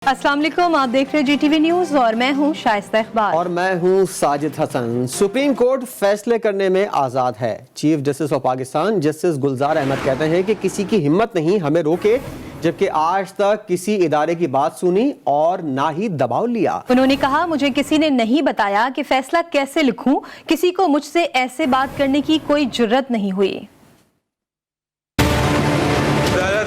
अस्सलाम वालेकुम, आप देख रहे हैं GTV न्यूज़ और मैं हूं शाइस्ता इकबाल और मैं हूं साजिद हसन। सुप्रीम कोर्ट फैसले करने में आज़ाद है। Chief justice of Pakistan justice Gulzar Ahmad कहते हैं कि किसी की हिम्मत नहीं हमें रोके, जबकि आज तक किसी इदारे की बात सुनी और ना ही दबाव लिया। उन्होंने कहा, मुझे किसी ने नहीं बताया कि फैसला कैसे लिखूं, किसी को मुझसे ऐसे बात करने की कोई जुर्रत नहीं हुई।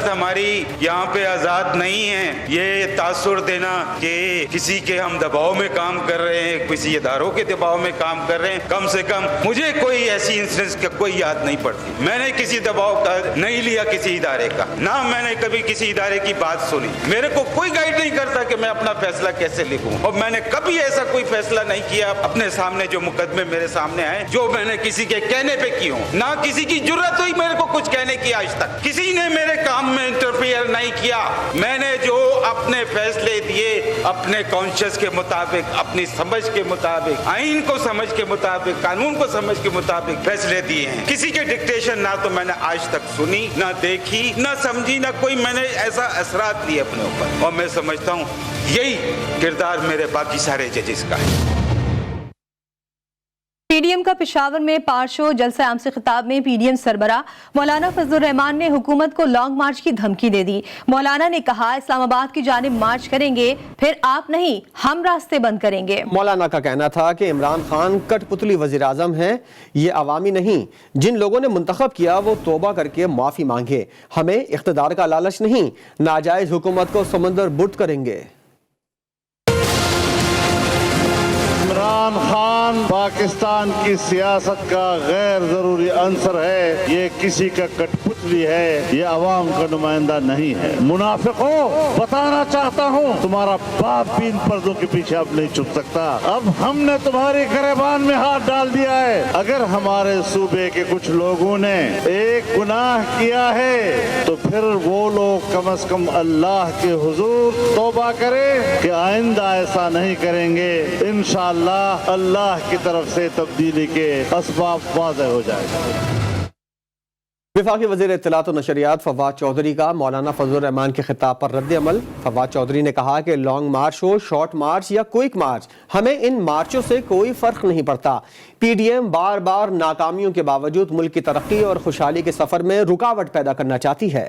हमारी यहाँ पे आज़ाद नहीं है ये तासुर देना कि किसी के हम दबाव में काम कर रहे हैं, किसी इदारों के दबाव में काम कर रहे हैं। कम से कम मुझे कोई ऐसी इंसिडेंस का कोई याद नहीं पड़ती। मैंने किसी दबाव का नहीं लिया किसी इदारे का, ना मैंने कभी किसी इदारे की बात सुनी। मेरे को कोई गाइड नहीं करता कि मैं अपना फैसला कैसे लिखूं, और मैंने कभी ऐसा कोई फैसला नहीं किया अपने सामने जो मुकदमे मेरे सामने आए जो मैंने किसी के कहने पे की हूं। ना किसी की जरूरत हुई मेरे को कुछ कहने की, आज तक किसी ने मेरे काम में इंटरफियर नहीं किया। मैंने जो अपने फैसले दिए अपने कॉन्शियस के मुताबिक, अपनी समझ के मुताबिक, आइन को समझ के मुताबिक, कानून को समझ के मुताबिक फैसले दिए हैं। किसी के डिक्टेशन ना तो मैंने आज तक सुनी, ना देखी, ना समझी, ना कोई मैंने ऐसा असरात दिए अपने ऊपर। और मैं समझता हूँ यही किरदार मेरे बाकी सारे जजेस का है। पीडीएम का पेशावर में पार्शो जलसा आम से खिताब में पीडीएम सरबराह मौलाना फजलुर रहमान ने हुकूमत को लॉन्ग मार्च की धमकी दे दी। मौलाना ने कहा, इस्लामाबाद की जानिब मार्च करेंगे, फिर आप नहीं हम रास्ते बंद करेंगे। मौलाना का कहना था कि इमरान खान कठपुतली वजीर आजम है, ये अवामी नहीं। जिन लोगों ने मुंतखब किया वो तौबा करके माफी मांगे, हमें इख्तिदार का लालच नहीं, नाजायज हुकूमत को समंदर बुर्द करेंगे। इमरान खान पाकिस्तान की सियासत का गैर जरूरी अंसर है, ये किसी का कठपुतली है, ये अवाम का नुमाइंदा नहीं है। मुनाफिकों, बताना चाहता हूँ तुम्हारा बाप भी इन पर्दों के पीछे अब नहीं छुप सकता। अब हमने तुम्हारी गिरबान में हाथ डाल दिया है। अगर हमारे सूबे के कुछ लोगों ने एक गुनाह किया है तो फिर वो लोग कम से कम अल्लाह के हुजूर तौबा करें कि आइंदा ऐसा नहीं करेंगे। इंशाअल्लाह अल्लाह की तरफ से तब्दीली के असबाब वाज़ेह हो जाएगा। वफाकी वज़ीर इत्तलात और नशरियात फवाद चौधरी का मौलाना फजलुर रहमान के खिताब पर रद्द अमल। फवाद चौधरी ने कहा कि लॉन्ग मार्च हो, शॉर्ट मार्च या क्विक मार्च, हमें इन मार्चों से कोई फ़र्क नहीं पड़ता। पीडीएम बार बार नाकामियों के बावजूद मुल्क की तरक्की और खुशहाली के सफ़र में रुकावट पैदा करना चाहती है।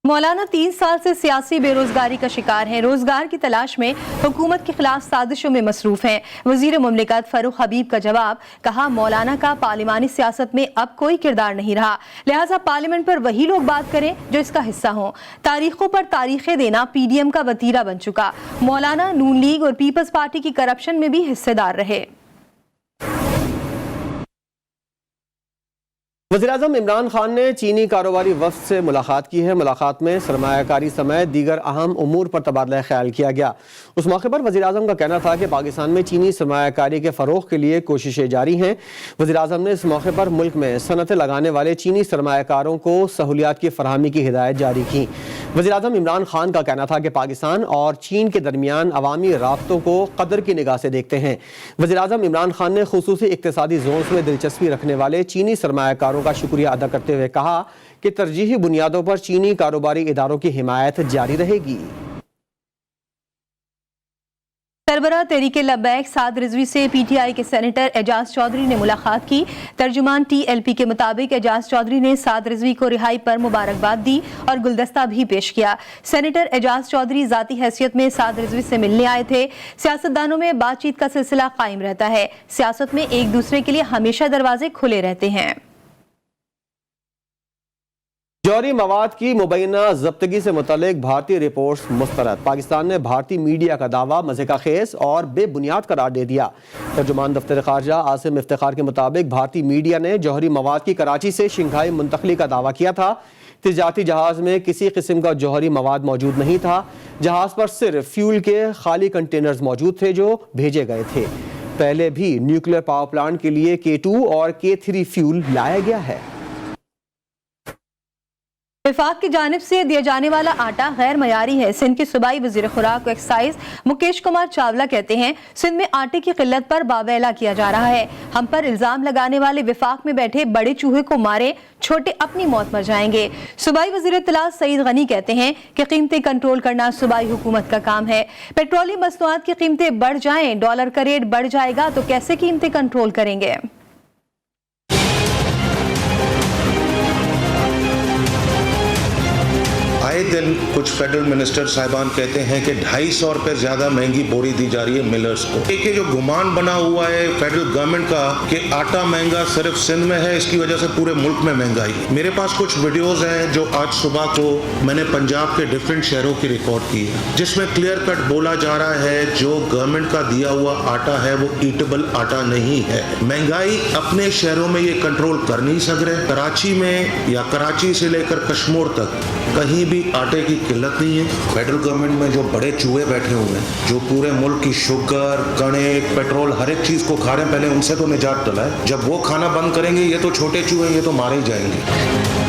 मौलाना 3 साल से सियासी बेरोजगारी का शिकार हैं। रोजगार की तलाश में हुकूमत के खिलाफ साजिशों में मसरूफ हैं। वजीर मुमलिकत फरूख हबीब का जवाब, कहा, मौलाना का पार्लिमानी सियासत में अब कोई किरदार नहीं रहा, लिहाजा पार्लियामेंट पर वही लोग बात करें जो इसका हिस्सा हों। तारीखों पर तारीखें देना पीडीएम का वतीरा बन चुका। मौलाना नून लीग और पीपल्स पार्टी की करप्शन में भी हिस्सेदार रहे। वज़ीर-ए-आज़म इमरान खान ने चीनी कारोबारी वफ़द से मुलाकात की है। मुलाकात में सरमायाकारी समेत दीगर अहम उमूर पर तबादला ख्याल किया गया। उस मौके पर वज़ीर-ए-आज़म का कहना था कि पाकिस्तान में चीनी सरमायाकारी के फ़रोग़ के लिए कोशिशें जारी हैं। वज़ीर-ए-आज़म ने इस मौके पर मुल्क में सनतें लगाने वाले चीनी सरमायाकारों को सहूलियात की फ़राहमी की हिदायत जारी की। वज़ीर-ए-आज़म इमरान खान का कहना था कि पाकिस्तान और चीन के दरमियान अवामी राब्तों को कदर की निगाह से देखते हैं। वज़ीर-ए-आज़म इमरान खान ने खुसूसी इक़्तिसादी ज़ोन्स में दिलचस्पी रखने वाले चीनी सरमायाकारों का शुक्रिया अदा करते हुए कहा कि तरजीही बुनियादों पर चीनी कारोबारी इदारों की हिमायत जारी रहेगी। सरबराह तहरीक लब्बैक साद रिजवी से पीटीआई के सेनेटर एजाज चौधरी ने मुलाकात की। तर्जुमान टीएलपी के मुताबिक एजाज चौधरी ने साद रिजवी को रिहाई पर मुबारकबाद दी और गुलदस्ता भी पेश किया। सेनेटर एजाज चौधरी जाती हैसियत में साद रिजवी से मिलने आए थे। सियासतदानों में बातचीत का सिलसिला कायम रहता है। सियासत में एक दूसरे के लिए हमेशा दरवाजे खुले रहते हैं। जौहरी मवाद की मुबैना जब्तगी से मुतल्लिक भारतीय रिपोर्ट्स मुस्तरद। पाकिस्तान ने भारतीय मीडिया का दावा मज़े का खेस और बेबुनियाद करार दे दिया। तर्जुमान दफ्तर ख़ारजा आसिम इफ्तिखार के मुताबिक भारतीय मीडिया ने जौहरी मवाद की कराची से शंघाई मुंतकली का दावा किया था। तिजारती जहाज़ में किसी किस्म का जौहरी मवाद मौजूद नहीं था। जहाज़ पर सिर्फ फ्यूल के खाली कंटेनर्स मौजूद थे जो भेजे गए थे। पहले भी न्यूक्लियर पावर प्लांट के लिए K2 और K3 फ्यूल लाया गया है। वफाक की जानिब से दिया जाने वाला आटा गैर मयारी है। सिंध के सूबाई वजीर खुराक व एक्साइज मुकेश कुमार चावला कहते हैं, सिंध में आटे की किल्लत पर बावेला किया जा रहा है। हम पर इल्जाम लगाने वाले वफाक में बैठे बड़े चूहे को मारे, छोटे अपनी मौत मर जाएंगे। सूबाई वजीर इत्तलात सईद गनी कहते हैं कि कीमतें कंट्रोल करना सूबाई हुकूमत का काम है। पेट्रोलियम मसनूआत की कीमतें बढ़ जाएं, डॉलर का रेट बढ़ जाएगा तो कैसे कीमतें कंट्रोल करेंगे। आए दिन कुछ फेडरल मिनिस्टर साहिबान कहते हैं कि 250 रुपए ज्यादा महंगी बोरी दी जा रही है मिलर्स को। एक ये जो गुमान बना हुआ है फेडरल गवर्नमेंट का कि आटा महंगा सिर्फ सिंध में है, इसकी वजह से पूरे मुल्क में महंगाई है। मेरे पास कुछ वीडियोस हैं जो आज सुबह को मैंने पंजाब के डिफरेंट शहरों की रिकॉर्ड की है, जिसमें क्लियर कट बोला जा रहा है जो गवर्नमेंट का दिया हुआ आटा है वो ईटेबल आटा नहीं है। महंगाई अपने शहरों में ये कंट्रोल कर नहीं सक रहे। कराची में या कराची से लेकर कश्मीर तक कहीं भी आटे की किल्लत नहीं है। फेडरल गवर्नमेंट में जो बड़े चूहे बैठे हुए हैं जो पूरे मुल्क की शुगर, कणिक, पेट्रोल हर एक चीज को खा रहे हैं, पहले उनसे तो निजात दिलाए। जब वो खाना बंद करेंगे ये तो छोटे चूहे ये तो मारे ही जाएंगे।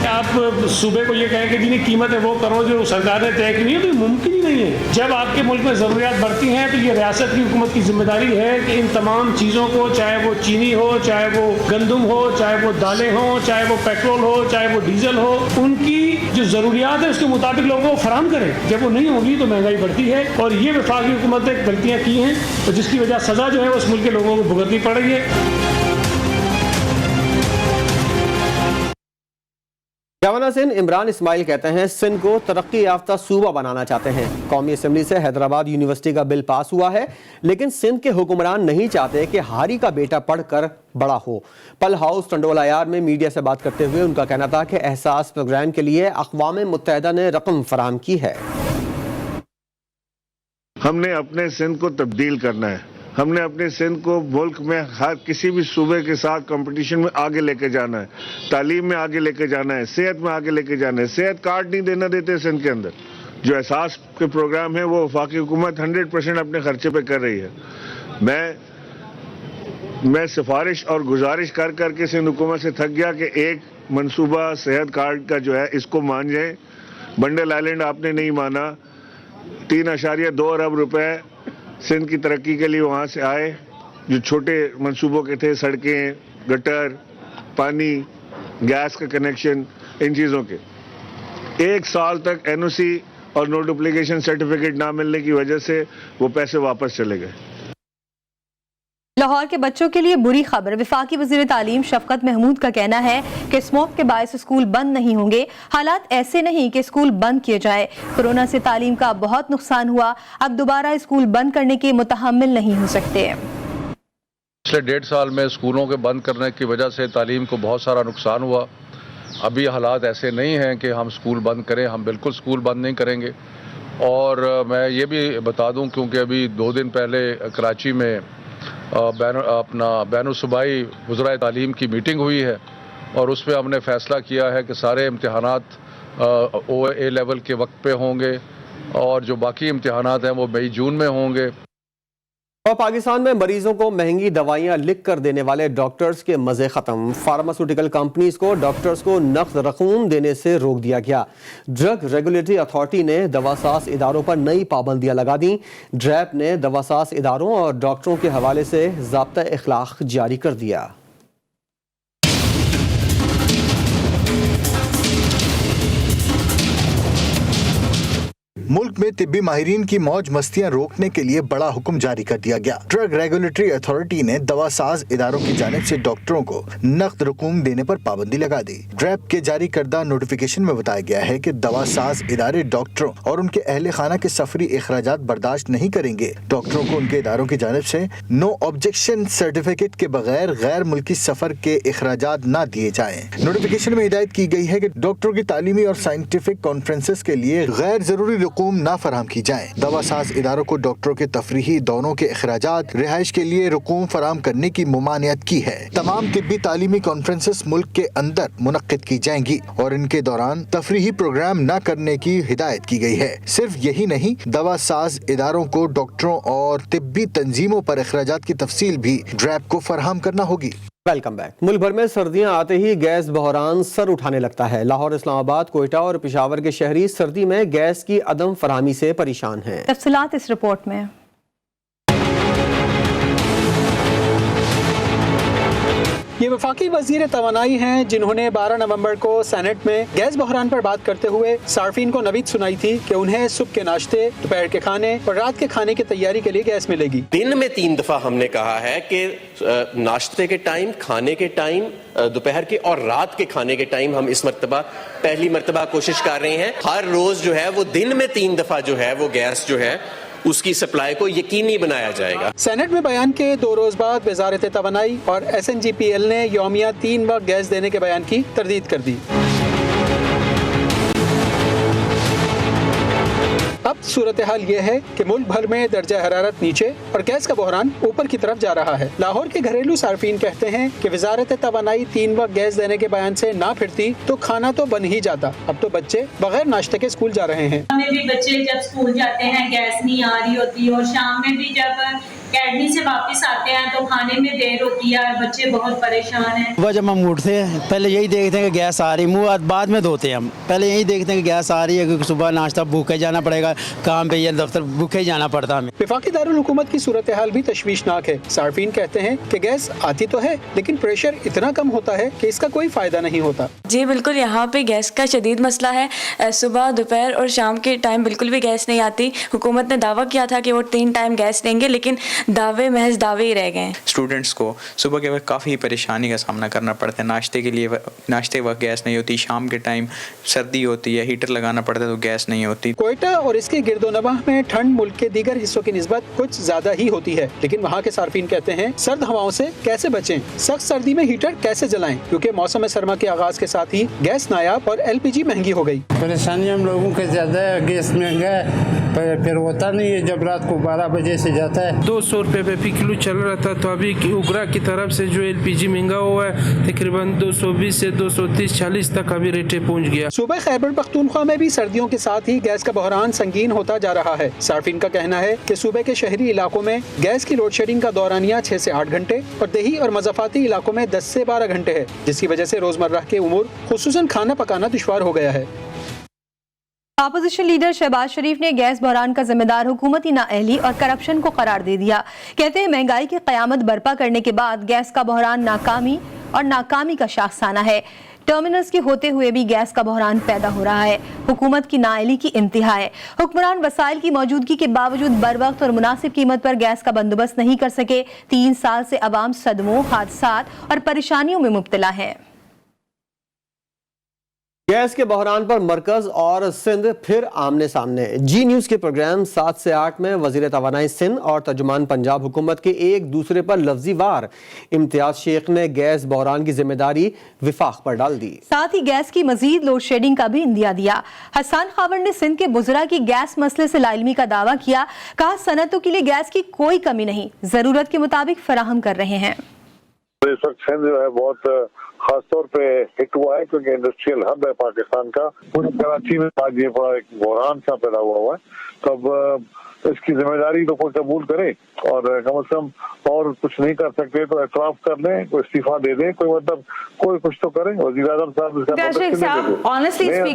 आप सूबे को ये कहें कि जिन्हें कीमत है वो करो जो सरकार ने तय की है, तो मुमकिन ही नहीं है। जब आपके मुल्क में ज़रूरियात बढ़ती हैं तो ये रियासत की हुकूमत की जिम्मेदारी है कि इन तमाम चीज़ों को, चाहे वो चीनी हो, चाहे वो गंदम हो, चाहे वो दालें हों, चाहे वो पेट्रोल हो, चाहे वो डीजल हो, उनकी जो ज़रूरियात है उसके मुताबिक लोगों को फराहम करें। जब वो नहीं होगी तो महंगाई बढ़ती है और ये वफाकी हुकूमत ने गलतियाँ की हैं तो जिसकी वजह सज़ा जो है उस मुल्क के लोगों को भुगतनी पड़ रही है। गवर्नर सिंध इमरान इस्माइल कहते हैं सिंध को तरक्की याफ्ता सूबा बनाना चाहते हैं। कौमी असम्बली से हैदराबाद यूनिवर्सिटी का बिल पास हुआ है, लेकिन सिंध के हुक्मरान नहीं चाहते कि हारी का बेटा पढ़कर बड़ा हो। पल हाउस टंडोला यार में मीडिया से बात करते हुए उनका कहना था कि एहसास प्रोग्राम के लिए अक़वाम मुत्तहिदा ने रकम फराहम की है। हमने अपने सिंध को तब्दील करना है। हमने अपने सिंध को मुल्क में हर किसी भी सूबे के साथ कंपटीशन में आगे लेके जाना है, तालीम में आगे लेके जाना है, सेहत में आगे लेके जाना है। सेहत कार्ड नहीं देना देते सिंध के अंदर। जो एहसास के प्रोग्राम है वो वफाकी हुकूमत 100% अपने खर्चे पे कर रही है। मैं सिफारिश और गुजारिश कर करके सिंध हुकूमत से थक गया कि एक मनसूबा सेहत कार्ड का जो है इसको मान जाए। बंडल आइलैंड आपने नहीं माना, 3.2 अरब रुपए सिंध की तरक्की के लिए वहाँ से आए, जो छोटे मंसूबों के थे, सड़कें, गटर, पानी, गैस का कनेक्शन, इन चीज़ों के। 1 साल तक एनओसी और नो डुप्लीकेशन सर्टिफिकेट ना मिलने की वजह से वो पैसे वापस चले गए। लाहौर के बच्चों के लिए बुरी खबर। वफाकी वज़ीर तालीम शफकत महमूद का कहना है कि स्मोक के बायस स्कूल बंद नहीं होंगे। हालात ऐसे नहीं कि स्कूल बंद किए जाए। कोरोना से तालीम का बहुत नुकसान हुआ, अब दोबारा स्कूल बंद करने के मुतहम्मिल नहीं हो सकते। पिछले 1.5 साल में स्कूलों के बंद करने की वजह से तालीम को बहुत सारा नुकसान हुआ। अभी हालात ऐसे नहीं हैं कि हम स्कूल बंद करें, हम बिल्कुल स्कूल बंद नहीं करेंगे। और मैं ये भी बता दूं क्योंकि अभी 2 दिन पहले कराची में बैन सूबाई वज़राए तालीम की मीटिंग हुई है और उसमें हमने फ़ैसला किया है कि सारे इम्तिहानात A लेवल के वक्त पे होंगे और जो बाकी इम्तिहानात हैं वो मई जून में होंगे। और पाकिस्तान में मरीजों को महंगी दवाइयां लिख कर देने वाले डॉक्टर्स के मजे खत्म। फार्मास्यूटिकल कंपनीज को डॉक्टर्स को नकद रकूम देने से रोक दिया गया। ड्रग रेगुलेटरी अथॉरिटी ने दवासाज इदारों पर नई पाबंदियां लगा दी। ड्रैप ने दवासाज इदारों और डॉक्टरों के हवाले से ज़ाब्ता इखलाक जारी कर दिया। मुल्क में तिब्बी माहिरीन की मौज मस्तियां रोकने के लिए बड़ा हुक्म जारी कर दिया गया। ड्रग रेगुलेटरी अथॉरिटी ने दवासाज इदारों की जानिब से डॉक्टरों को नकद रकूम देने पर पाबंदी लगा दी। ड्रैप के जारी करदा नोटिफिकेशन में बताया गया है कि दवासाज इदारे डॉक्टरों और उनके अहले खाना के सफरी अखराजात बर्दाश्त नहीं करेंगे। डॉक्टरों को उनके इदारों की जानिब से नो ऑब्जेक्शन सर्टिफिकेट के बगैर गैर मुल्की सफर के अखराजात न दिए जाएं। नोटिफिकेशन में हिदायत की गई है कि डॉक्टरों की तालीमी और साइंटिफिक कॉन्फ्रेंसेस के लिए गैर जरूरी रकूम ना फराहम की जाए। दवासाज इदारों को डॉक्टरों के तफरीही दौरों के अखराजात, रिहाइश के लिए रकूम फराहम करने की मुमानियत की है। तमाम तिब्बी तालीमी कॉन्फ्रेंसेस मुल्क के अंदर मुनक्किद की जाएंगी और इनके दौरान तफरीही प्रोग्राम न करने की हिदायत की गई है। सिर्फ यही नहीं, दवासाज इदारों को डॉक्टरों और तिब्बी तंजीमों पर अखराजात की तफसील भी ड्रैप को फराहम करना होगी। Welcome back. मुल्क भर में सर्दियां आते ही गैस बहरान सर उठाने लगता है। लाहौर, इस्लामाबाद, कोयटा और पेशावर के शहरी सर्दी में गैस की अदम फराहमी से परेशान हैं। तफसीलात इस रिपोर्ट में। ये वफाकी वजीर तवानाई हैं जिन्होंने 12 नवंबर को सेनेट में गैस बहरान पर बात करते हुए सार्फिन को नवीद सुनाई थी कि उन्हें सुबह के नाश्ते, दोपहर के खाने और रात के खाने की तैयारी के लिए गैस मिलेगी। दिन में 3 दफा हमने कहा है कि नाश्ते के टाइम, खाने के टाइम, दोपहर के और रात के खाने के टाइम हम इस मर्तबा पहली मर्तबा कोशिश कर रहे हैं। हर रोज जो है वो दिन में 3 दफा जो है वो गैस जो है उसकी सप्लाई को यकीनी बनाया जाएगा। सेनेट में बयान के 2 रोज बाद वजारत तवानाई और SNGPL ने यौमिया 3 वक्त गैस देने के बयान की तरदीद कर दी। अब सूरत हाल ये है कि मुल्क भर में दर्जा हरारत नीचे और गैस का बहरान ऊपर की तरफ जा रहा है। लाहौर के घरेलू सार्फिन कहते हैं कि वजारत तवानाई 3 वक्त गैस देने के बयान से ना फिरती तो खाना तो बन ही जाता। अब तो बच्चे बगैर नाश्ते के स्कूल जा रहे हैं। हमें भी बच्चे जब स्कूल जाते हैं गैस नहीं आ रही होती, और शाम में भी जब अकेडमी से वापस आते हैं तो खाने में देर होती है, बच्चे बहुत परेशान हैं। सुबह जब हम उठते हैं पहले यही देखते हैं कि गैस आ रही, मुँह बाद में धोते हैं हम। पहले यही देखते हैं कि गैस आ रही है, क्योंकि सुबह नाश्ता भूखे जाना पड़ेगा, काम पे या दफ्तर भूखे जाना पड़ता हमें। वफाकी दारुल हुकूमत की सूरत हाल भी तशवीशनाक है। सार्फिन कहते हैं कि गैस आती तो है लेकिन प्रेशर इतना कम होता है कि इसका कोई फायदा नहीं होता। जी बिल्कुल, यहाँ पे गैस का शदीद मसला है। सुबह, दोपहर और शाम के टाइम बिल्कुल भी गैस नहीं आती। हुकूमत ने दावा किया था कि वो 3 टाइम गैस देंगे, लेकिन दावे महज दावे ही रह गए। स्टूडेंट्स को सुबह के वक्त काफ़ी परेशानी का सामना करना पड़ता है। नाश्ते वक्त गैस नहीं होती, शाम के टाइम सर्दी होती है, हीटर लगाना पड़ता है तो गैस नहीं होती। कोयटा और इसके गिरदोनवाह में ठंड मुल्क के दीगर हिस्सों की निस्बत कुछ ज्यादा ही होती है, लेकिन वहाँ के सार्फिन कहते हैं सर्द हवाओं से कैसे बचें, सख्त सर्दी में हीटर कैसे जलाएं, क्योंकि मौसम सरमा के आगाज के साथ ही गैस नायाब और LPG महंगी हो गई। परेशानी हम लोगों के ज्यादा है, गैस महंगा है, फिर होता नहीं है जब रात को 12 बजे से जाता है। 200 रुपये पे किलो चल रहा था, तो अभी उगरा की तरफ से जो LPG महंगा हुआ है तकरीबन 220 से 230-40 तक अभी रेटे पहुंच गया। सूबे खैबर पख्तूनख्वा में भी सर्दियों के साथ ही गैस का बहरान संगीन होता जा रहा है। सार्फिन का कहना है कि सूबे के शहरी इलाकों में गैस की लोड शेडिंग का दौरानिया 6 से 8 घंटे और देही और मज़ाफ़ाती इलाकों में 10 से 12 घंटे है, जिसकी वजह से रोजमर्रा के उमूर खुसूसन खाना पकाना दुश्वार हो गया है। अपोजिशन लीडर शहबाज शरीफ ने गैस बहरान का जिम्मेदार हुकूमती नाअहली और करप्शन को करार दे दिया। कहते हैं महंगाई की क़यामत बर्पा करने के बाद गैस का बहरान नाकामी का शाखसाना है। टर्मिनल्स के होते हुए भी गैस का बहरान पैदा हो रहा है। हुकूमत की नाअहली की इंतहा है। हुक्मरान वसाइल की मौजूदगी के बावजूद बर वक्त और मुनासिब कीमत पर गैस का बंदोबस्त नहीं कर सके। 3 साल से अवाम सदमों, हादसात और परेशानियों में मुब्तला है। गैस के बहरान पर मरकज और सिंध फिर आमने सामने। जी न्यूज के प्रोग्राम 7 से 8 में वजीर तवानाई सिंध और तर्जुमान पंजाब हुकूमत के एक दूसरे पर लफ्जी वार। इम्तियाज शेख ने गैस बहरान की जिम्मेदारी विफाक पर डाल दी, साथ ही गैस की मजीद लोड शेडिंग का भी इंदिया दिया। हसन खावर ने सिंध के बुजरा की गैस मसले से लाइलमी का दावा किया। कहा सनतों के लिए गैस की कोई कमी नहीं, जरूरत के मुताबिक फराहम कर रहे हैं। इस वक्त सिंध जो है बहुत खास तौर पे हिट हुआ है, क्योंकि इंडस्ट्रियल हब है पाकिस्तान का। पूरी कराची में आज ये बड़ा एक बहरान सा पैदा हुआ है, तब इसकी जिम्मेदारी तो कोई कबूल करे और कम से कम और कुछ नहीं कर सकते तो एतराफ कर लें, कोई इस्तीफा दे दें, कोई मतलब कोई कुछ तो करें। वज़ीर आज़म साहब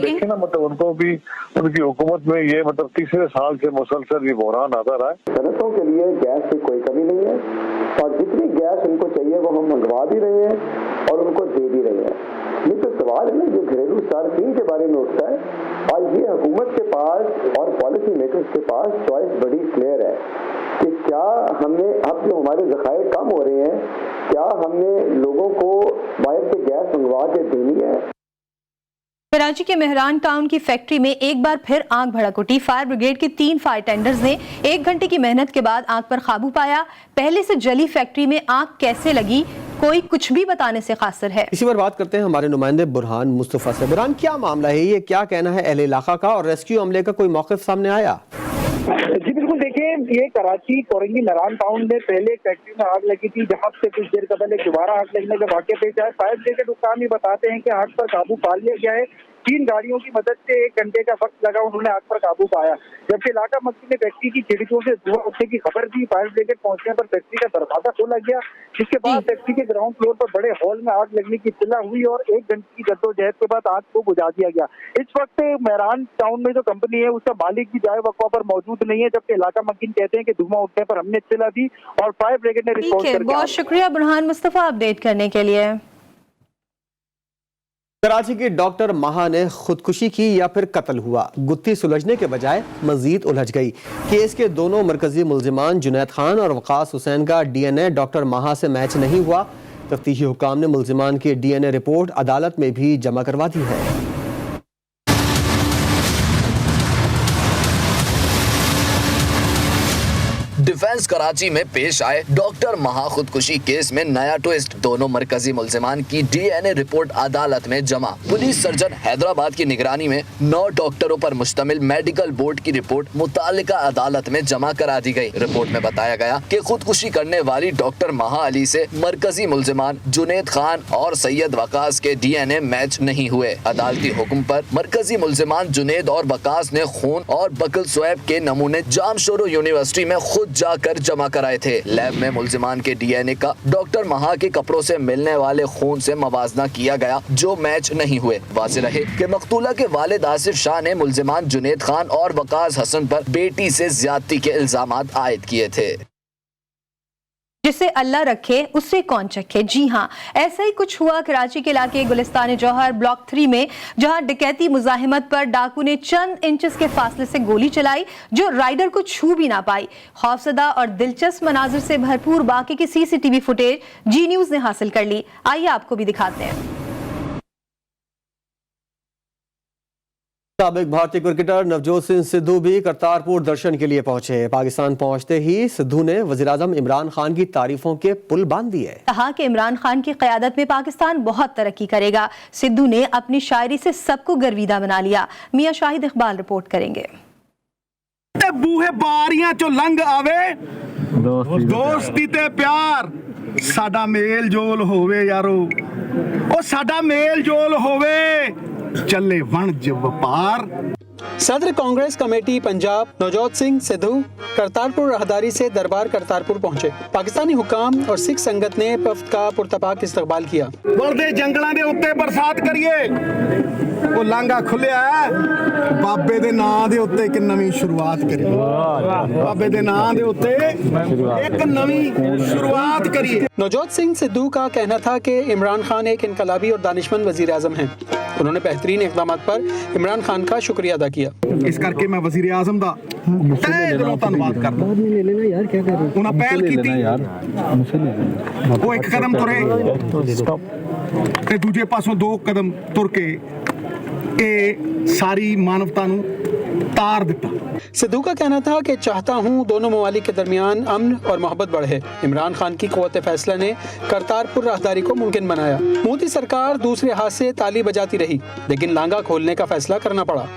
देखिए ना, मतलब उनको भी उनकी हुकूमत में ये मतलब तीसरे साल से मुसलसल ये बहरान आता रहा है। सनतों के लिए गैस की कोई कमी नहीं है और जितनी गैस उनको चाहिए वो हम मंगवा भी रहे हैं और उनको दे भी रहे हैं। ये तो सवाल है ना जो घरेलू सार्फिन के बारे में उठता है, और ये हुकूमत के पास और पॉलिसी मेकर्स के पास चॉइस बड़ी क्लियर है कि क्या हमने अब जो हमारे ज़खायर कम हो रहे हैं, क्या हमने लोगों को बाहर से गैस मंगवा के देनी है। कराची के मेहरान टाउन की फैक्ट्री में एक बार फिर आग भड़क उठी। फायर ब्रिगेड के 3 फायर टेंडर्स ने 1 घंटे की मेहनत के बाद आग पर काबू पाया। पहले से जली फैक्ट्री में आग कैसे लगी, कोई कुछ भी बताने से कासिर है। इसी पर बात करते हैं हमारे नुमाइंदे बुरहान मुस्तफा से। बुरहान, क्या मामला है ये, क्या कहना है अहले इलाका का और रेस्क्यू अमले का कोई मौक़िफ़ सामने आया? जी बिल्कुल, देखिए ये कराची कोरंगी मेहरान टाउन में पहले एक फैक्ट्री में आग लगी थी, जहां से कुछ देर कबल एक दोबारा आग लगने का वाक़या पेश आया। फायर ब्रिगेड हुक्काम ये बताते हैं कि आग पर काबू पा लिया गया है। 3 गाड़ियों की मदद से 1 घंटे का वक्त लगा, उन्होंने आग पर काबू पाया। जबकि इलाका मस्जिद में फैक्ट्री की खिड़कियों से धुआं उठने की खबर थी। फायर ब्रिगेड पहुंचने पर फैक्ट्री का दरवाजा खोला गया, जिसके बाद फैक्ट्री के ग्राउंड फ्लोर पर बड़े हॉल में आग लगने की इत्तला हुई और 1 घंटे की जद्दोजहद के बाद आग को बुझा दिया गया। इस वक्त मेहरान टाउन में जो कंपनी है उसका मालिक भी जाए वक़्वा पर मौजूद नहीं है, जबकि इलाका मकीन कहते हैं कि धुआं उठने पर हमने इत्तला दी और फायर ब्रिगेड ने रिस्पॉन्स करके। बहुत शुक्रिया बुरहान मुस्तफा अपडेट करने के लिए। कराची की डॉक्टर महा ने खुदकुशी की या फिर कत्ल हुआ, गुत्थी सुलझने के बजाय मजीद उलझ गई। केस के दोनों मरकजी मुल्जिमान जुनैद खान और वकास हुसैन का DNA डॉक्टर महा से मैच नहीं हुआ। तफ्तीशी हुकाम ने मुल्जिमान की DNA रिपोर्ट अदालत में भी जमा करवा दी है। डिफेंस कराची में पेश आए डॉक्टर महा खुदकुशी केस में नया ट्विस्ट, दोनों मरकजी मुल्जिमान की DNA रिपोर्ट अदालत में जमा। पुलिस सर्जन हैदराबाद की निगरानी में 9 डॉक्टरों पर मुश्तमिल मेडिकल बोर्ड की रिपोर्ट मुतालिका अदालत में जमा करा दी गई। रिपोर्ट में बताया गया कि खुदकुशी करने वाली डॉक्टर महा अली से मरकजी मुल्जिमान जुनैद खान और सैयद वकास के DNA मैच नहीं हुए। अदालती हुक्म पर मरकजी मुल्जिमान जुनैद और वकास ने खून और बकल स्वैब के नमूने जामशोरो यूनिवर्सिटी में खुद जाकर जमा कराए थे। लैब में मुल्जिमान के DNA का डॉक्टर महा के कपड़ों से मिलने वाले खून से मवाजना किया गया, जो मैच नहीं हुए। वाज़ेह रहे कि मकतूला के वालिद आसिफ शाह ने मुल्जिमान जुनैद खान और वकास हसन पर बेटी से ज्यादती के इल्जामात आयद किए थे। जिसे अल्लाह रखे उससे कौन चखे। जी हाँ, ऐसा ही कुछ हुआ कराची के इलाके गुलिस्तान जौहर ब्लॉक 3 में, जहां डकैती मुजाहिमत पर डाकू ने चंद इंचेस के फासले से गोली चलाई जो राइडर को छू भी ना पाई। खौफजदा और दिलचस्प मनाजिर से भरपूर बाकी की CCTV फुटेज जी न्यूज ने हासिल कर ली। आइए आपको भी दिखाते हैं। साबिक भारतीय क्रिकेटर नवजोत सिंह सिद्धू भी करतारपुर दर्शन के लिए पहुंचे। पाकिस्तान पहुंचते ही सिद्धू ने वज़ीर-ए-आज़म इमरान खान की तारीफों के पुल बांध दिए। कहा कि इमरान खान की क़यादत में पाकिस्तान बहुत तरक्की करेगा। सिद्धू ने अपनी शायरी से सबको गर्विदा बना लिया। मियां शाहिद इकबाल रिपोर्ट करेंगे। बूहे बारियां चो लंघ आवे दोस्ती ते प्यार, साडा मेल जोल होवे यारो, ओ साडा मेल जोल होवे, चले वणज व्यापार। सदर कांग्रेस कमेटी पंजाब नवजोत सिंह सिद्धू करतारपुर राहदारी से दरबार करतारपुर पहुंचे। पाकिस्तानी हुकाम और सिख संगत ने वफ्द का पुरतपाक इस्तकबाल किया। बलदे जंगलां दे उत्ते बरसात करिए, ओ लांगा खुलिया बाबे दे नां दे उत्ते एक नवीं शुरुआत करिए। बाबे दे नां दे उत्ते एक नवीं शुरुआत करिए। नवजोत सिंह सिद्धू का कहना था कि इमरान खान एक इनकलाबी और दानिशमंद वजीर आजम हैं। उन्होंने बेहतरीन इक़दामात पर इमरान खान का शुक्रिया अदा किया। इस करके मैं वजीर आजम दा तहे दिलों धन्नवाद करदा। उन्हें पहल की वो एक कदम तुरे ते दूजे पासों 2 कदम तुर के सारी मानवता नूं तार दिता। सिद्धू का कहना था कि चाहता हूँ दोनों ममालिक के दरमियान अमन और मोहब्बत बढ़े। इमरान खान की क़ुव्वत फैसला ने करतारपुर राहदारी को मुमकिन बनाया। मोदी सरकार दूसरे हाथ से ताली बजाती रही, लेकिन लांगा खोलने का फैसला करना पड़ा।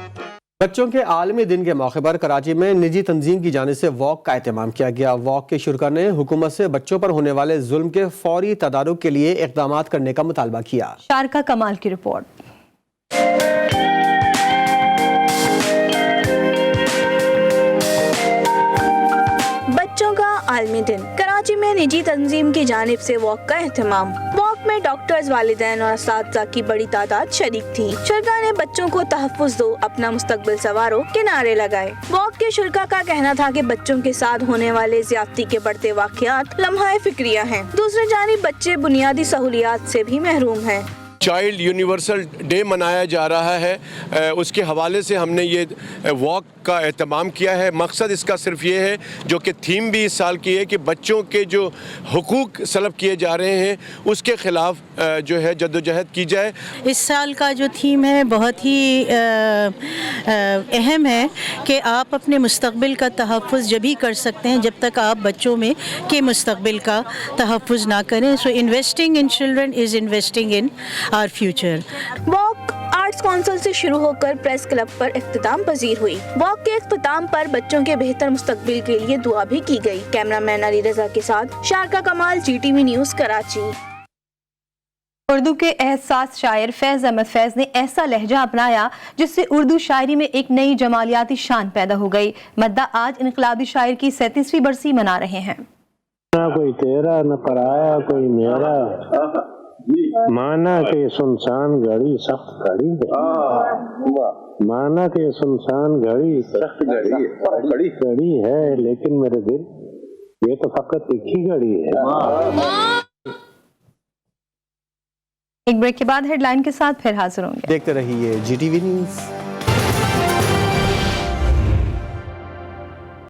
बच्चों के आलमी दिन के मौके पर कराची में निजी तंजीम की जानिब से वॉक का एहतमाम किया गया। वॉक के शुरका ने हुकूमत से बच्चों पर होने वाले जुल्म के फौरी तदारुक के लिए इक़दाम करने का मुतालबा किया। शारका कमाल की रिपोर्ट। बच्चों का आलमी दिन, कराची में निजी तंजीम की जानिब से वॉक का एहतमाम। वॉक में डॉक्टर्स, वालिदैन और असातिज़ा की बड़ी तादाद शरीक थी। शुरका ने बच्चों को तहफ़्फ़ुज़ दो, अपना मुस्तक़बिल संवारो के नारे लगाए। वॉक के शुरका का कहना था कि बच्चों के साथ होने वाले ज़्यादती के बढ़ते वाक़यात लम्हा फिक्रिया हैं। दूसरी जानिब बच्चे बुनियादी सहूलियात से भी महरूम हैं। चाइल्ड यूनिवर्सल डे मनाया जा रहा है, उसके हवाले से हमने ये वॉक का एहतमाम किया है। मकसद इसका सिर्फ ये है, जो कि थीम भी इस साल की है, कि बच्चों के जो हुकूक सलब किए जा रहे हैं उसके ख़िलाफ़ जो है जद्दोजहद की जाए। इस साल का जो थीम है बहुत ही अहम है कि आप अपने मुस्तक़बिल का तहफ़्फ़ुज़ जब ही कर सकते हैं जब तक आप बच्चों में के मुस्तक़बिल का तहफ़्फ़ुज़ ना करें। So investing in children is investing in our future. वॉक आर्ट्स काउंसिल से शुरू होकर प्रेस क्लब पर इख्तिताम पजीर हुई। वॉक के इख्तिताम पर बच्चों के बेहतर मुस्तकबिल के लिए दुआ भी की गई। कैमरामैन अली रजा के साथ शारका कमाल, GTV न्यूज़, कराची। اردو کے احساس شاعر فیض احمد فیض نے ایسا لہجہ اپنایا جس سے اردو شاعری میں ایک نئی جمالیاتی شان پیدا ہو گئی۔ مداح آج انقلابی شاعر کی 37ویں برسی منا رہے ہیں۔ نہ کوئی تیرا نہ پرایا کوئی میرا، مانا کہ سنسان گھڑی سخت گھڑی ہے، مانا کہ سنسان گھڑی سخت گھڑی ہے، لیکن میرے دل یہ تو فقط ایک ہی گھڑی ہے۔ ایک بریک کے بعد ہیڈ لائن کے ساتھ پھر حاضر ہوں گے۔ دیکھتے رہیے GTV نیوز۔